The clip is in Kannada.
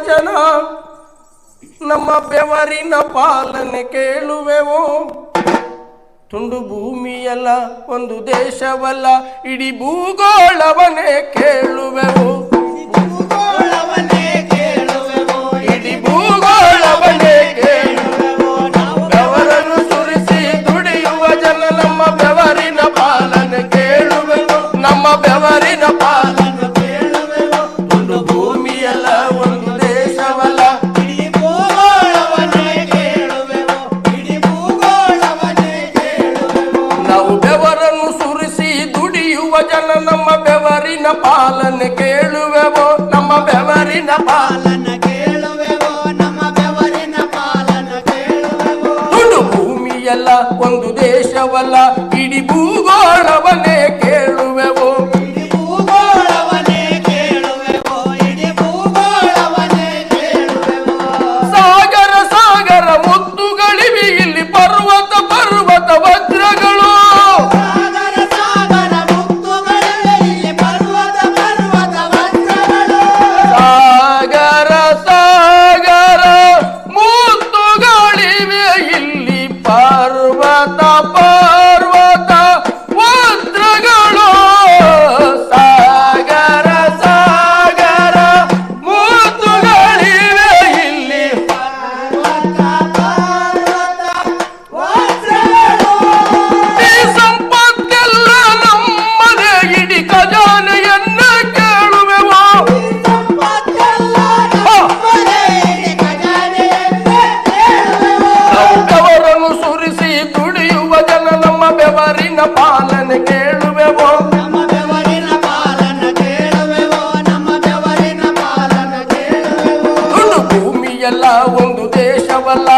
ಜನ ನಮ್ಮ ಬೆವರಿನ ಪಾಲನೆ ಕೇಳುವೆವು. ತುಂಡು ಭೂಮಿಯಲ್ಲ ಒಂದು ದೇಶವಲ್ಲ ಇಡೀ ಭೂಗೋಳವನ್ನೇ ಕೇಳುವೆವು. ಇಡೀ ಭೂಗೋಳವನ್ನೇ ಕೇಳುವೆವು. ಬೆವರನ್ನು ಸುರಿಸಿ ದುಡಿಯುವ ಜನ ನಮ್ಮ ಬೆವರಿನ ಪಾಲನೆ ಕೇಳುವೆವು. ನಮ್ಮ ಬೆವರಿನ ಪಾಲನೆ ಕೇಳುವೆವು. ತುಂಡು ಭೂಮಿಯಲ್ಲ ಒಂದು ದೇಶವಲ್ಲ ಇಡೀ ಭೂಗೋಳವನ್ನೇ ಕೇಳುವೆವು. ಇಡೀ ಭೂಗೋಳವನ್ನೇ ಕೇಳುವೆವು. ನಾವು ಬೆವರನ್ನು ಸುರಿಸಿ ದುಡಿಯುವ ಜನ ನಮ್ಮ ಬೆವರಿನ ಪಾಲನೆ ಕೇಳುವೆವು. ನಮ್ಮ ಬೆವರಿನ ಪಾಲನೆ ಕೇಳುವೆವು. ನಮ್ಮ ಬೆವರಿನ ಪಾಲನೆ ಕೇಳುವೆವು. ತುಂಡು ಭೂಮಿಯಲ್ಲ ಒಂದು ದೇಶವಲ್ಲ ಇಡೀ ಭೂಗೋಳವನ್ನೇ ಕೇಳುವೆವು. ಇಡೀ ಭೂಗೋಳವನ್ನೇ ಕೇಳುವೆವು. ಇಡೀ ಭೂಗೋಳವನ್ನೇ ಕೇಳುವೆವು. ಸಾಗರ ಸಾಗರ ಮುತ್ತುಗಳಿವೆ ಇಲ್ಲಿ ಪರ್ವತ ಪರ್ವತ ವಜ್ರಗಳು. ಸಾಗರ ಸಾಗರ ಮುತ್ತುಗಳಿವೆ ಇಲ್ಲಿ ಪರ್ವತ ಪರ್ವತ ವಜ್ರಗಳು. ಸಾಗರ ಸಾಗರ ಮುತ್ತುಗಳಿವೆ ಇಲ್ಲಿ ಪರ್ವತ ಪರ್ವತ ವಜ್ರಗಳು. ಸಾಗರ ಸಾಗರ ಮುತ್ತುಗಳಿವೆ ಇಲ್ಲಿ ಪರ್ವತ ಪರ್ವತ ವಜ್ರಗಳು. ಈ ಸಂಪತ್ತೆಲ್ಲ ನಮ್ಮದೇ ಇಡೀ ಖಜಾನೆಯನ್ನ ಕೇಳುವೆವು. ನಾವು ಬೆವರನ್ನು ಸುರಿಸಿ ದುಡಿಯುವ ಜನ ನಮ್ಮ ಬೆವರಿನ ಪಾಲನೆ ಕೇಳುವೆವು. ನಮ್ಮ ಬೆವರಿನ ಪಾಲನೆ ಕೇಳುವೆವು. ನಮ್ಮ ಬೆವರಿನ ಪಾಲನೆ ಕೇಳುವೆವು. ತುಂಡು ಭೂಮಿಯಲ್ಲ ಒಂದು ದೇಶವಲ್ಲ